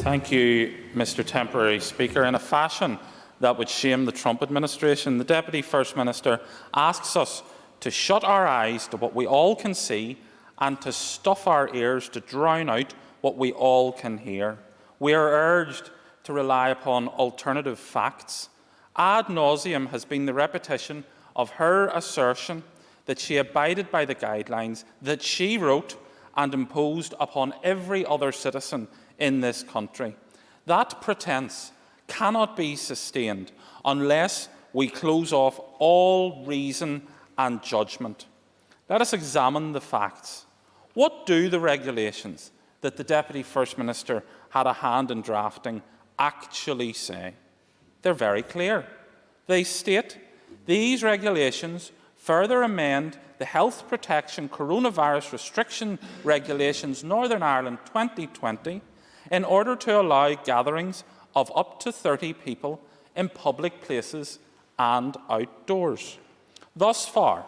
Thank you, Mr Temporary Speaker. In a fashion that would shame the Trump administration, the Deputy First Minister asks us to shut our eyes to what we all can see and to stuff our ears to drown out what we all can hear. We are urged to rely upon alternative facts. Ad nauseum has been the repetition of her assertion that she abided by the guidelines that she wrote and imposed upon every other citizen in this country. That pretence cannot be sustained unless we close off all reason and judgment. Let us examine the facts. What do the regulations that the Deputy First Minister had a hand in drafting actually say? They're very clear. They state, these regulations further amend the Health Protection Coronavirus Restriction Regulations Northern Ireland 2020 in order to allow gatherings of up to 30 people in public places and outdoors. Thus far,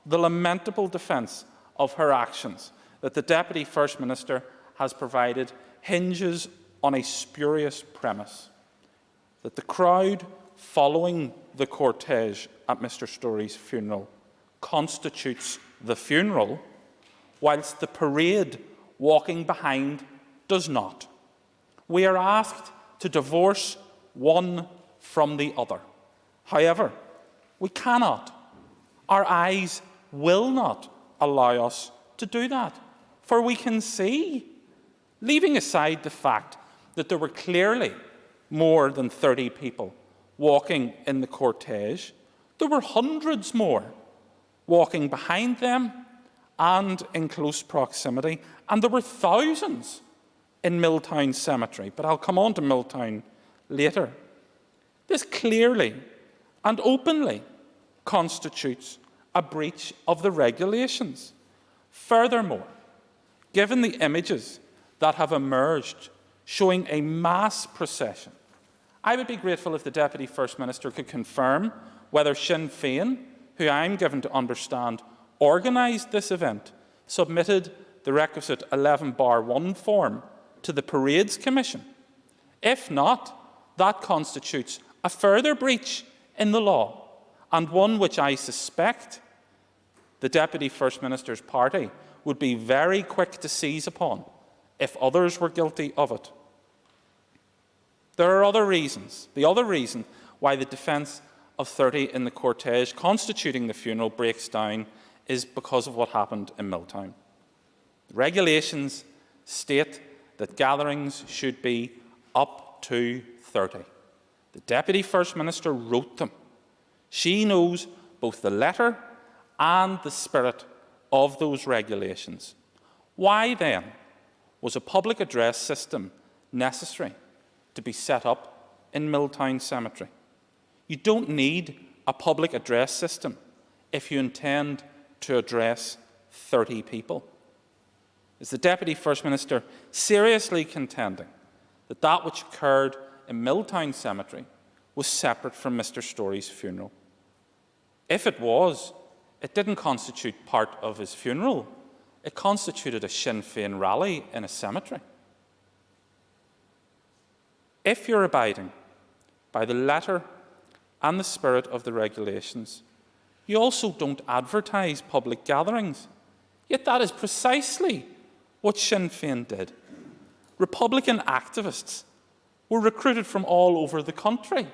the lamentable defence of her actions that the Deputy First Minister has provided hinges on a spurious premise, that the crowd following the cortege at Mr Storey's funeral constitutes the funeral, whilst the parade walking behind does not. We are asked to divorce one from the other. However, we cannot. Our eyes will not allow us to do that, for we can see, leaving aside the fact that there were clearly more than 30 people walking in the cortege, there were hundreds more walking behind them and in close proximity, and there were thousands in Milltown Cemetery, but I'll come on to Milltown later. This clearly and openly constitutes a breach of the regulations. Furthermore, given the images that have emerged showing a mass procession, I would be grateful if the Deputy First Minister could confirm whether Sinn Fein, who I am given to understand organised this event, submitted the requisite 11(1) form to the Parades Commission. If not, that constitutes a further breach in the law, and one which I suspect the Deputy First Minister's party would be very quick to seize upon if others were guilty of it. There are other reasons. The other reason why the defence of 30 in the cortege constituting the funeral breaks down is because of what happened in Milltown. The regulations state that gatherings should be up to 30. The Deputy First Minister wrote them. She knows both the letter and the spirit of those regulations. Why then was a public address system necessary to be set up in Milltown Cemetery? You don't need a public address system if you intend to address 30 people. Is the Deputy First Minister seriously contending that that which occurred in Milltown Cemetery was separate from Mr Storey's funeral? If it was, it didn't constitute part of his funeral. It constituted a Sinn Fein rally in a cemetery. If you're abiding by the letter and the spirit of the regulations, you also don't advertise public gatherings. Yet that is precisely what Sinn Fein did. Republican activists were recruited from all over the country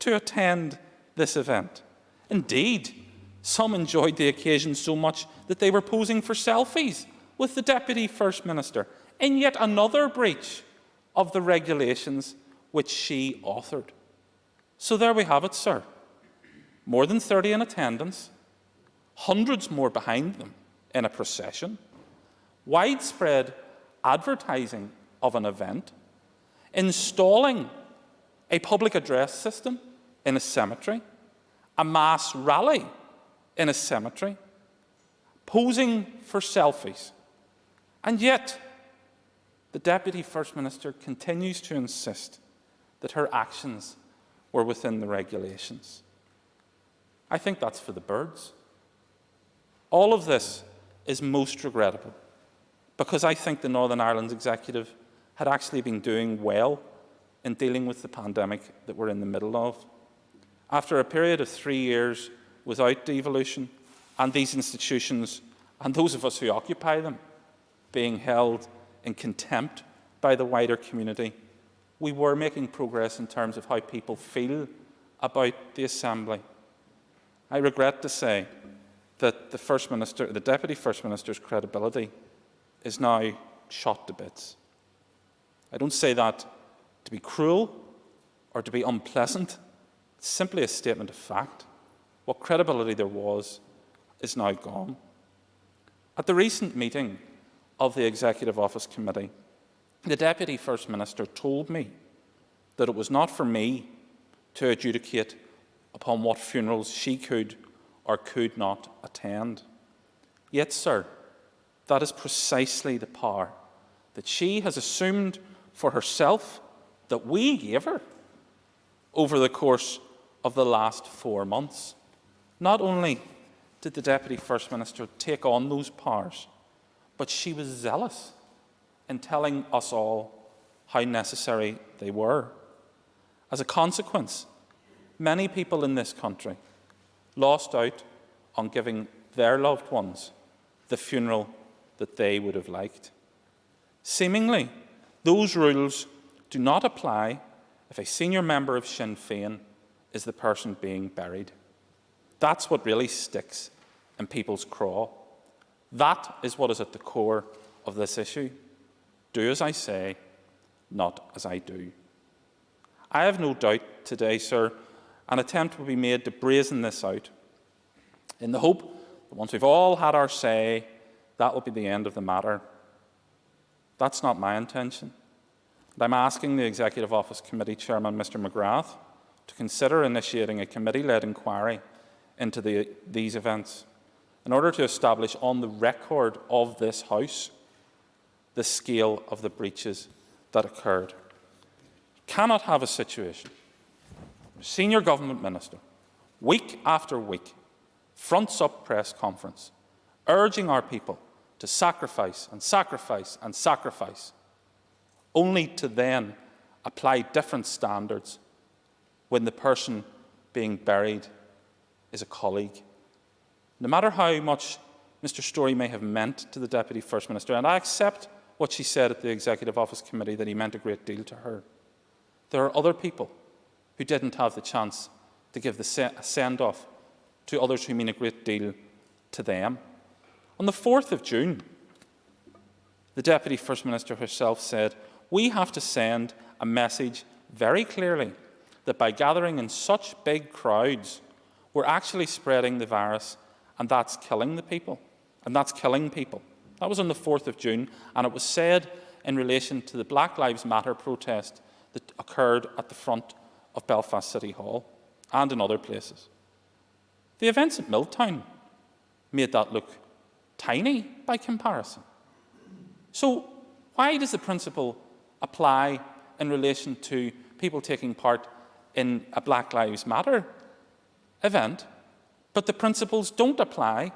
to attend this event. Indeed, some enjoyed the occasion so much that they were posing for selfies with the Deputy First Minister in yet another breach of the regulations which she authored. So there we have it, sir. More than 30 in attendance, hundreds more behind them in a procession, widespread advertising of an event, installing a public address system in a cemetery, a mass rally in a cemetery, posing for selfies. And yet, the Deputy First Minister continues to insist that her actions were within the regulations. I think that's for the birds. All of this is most regrettable because I think the Northern Ireland Executive had actually been doing well in dealing with the pandemic that we're in the middle of. After a period of 3 years without devolution, and these institutions, and those of us who occupy them, being held in contempt by the wider community, we were making progress in terms of how people feel about the Assembly. I regret to say that the Deputy First Minister's credibility is now shot to bits. I don't say that to be cruel or to be unpleasant. It's simply a statement of fact. What credibility there was is now gone. At the recent meeting of the Executive Office Committee, the Deputy First Minister told me that it was not for me to adjudicate upon what funerals she could or could not attend. Yet, sir, that is precisely the power that she has assumed for herself, that we gave her over the course of the last 4 months. Not only did the Deputy First Minister take on those powers, but she was zealous in telling us all how necessary they were. As a consequence, many people in this country lost out on giving their loved ones the funeral that they would have liked. Seemingly, those rules do not apply if a senior member of Sinn Fein is the person being buried. That's what really sticks in people's craw. That is what is at the core of this issue. Do as I say, not as I do. I have no doubt today, sir, an attempt will be made to brazen this out, in the hope that once we've all had our say, that will be the end of the matter. That's not my intention. And I'm asking the Executive Office Committee Chairman, Mr McGrath, to consider initiating a committee-led inquiry into these events in order to establish on the record of this House the scale of the breaches that occurred. Cannot have a situation where a senior government minister, week after week, fronts up press conference, urging our people to sacrifice and sacrifice and sacrifice, only to then apply different standards when the person being buried is a colleague. No matter how much Mr Storey may have meant to the Deputy First Minister, and I accept what she said at the Executive Office Committee, that he meant a great deal to her, there are other people who didn't have the chance to give the send-off to others who mean a great deal to them. On the 4th of June, the Deputy First Minister herself said, "We have to send a message very clearly that by gathering in such big crowds, we're actually spreading the virus, and that's killing the people. And that's killing people." That was on the 4th of June, and it was said in relation to the Black Lives Matter protest that occurred at the front of Belfast City Hall and in other places. The events at Milltown made that look tiny by comparison. So why does the principle apply in relation to people taking part in a Black Lives Matter event, but the principles don't apply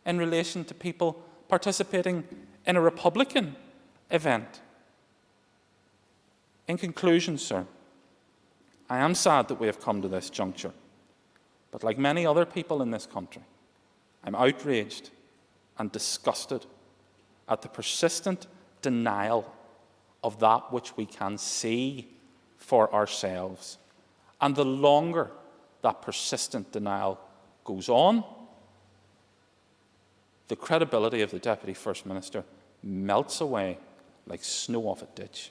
in relation to people participating in a Republican event? In conclusion, sir, I am sad that we have come to this juncture, but like many other people in this country, I'm outraged and disgusted at the persistent denial of that which we can see for ourselves. And the longer that persistent denial goes on, the credibility of the Deputy First Minister melts away like snow off a ditch.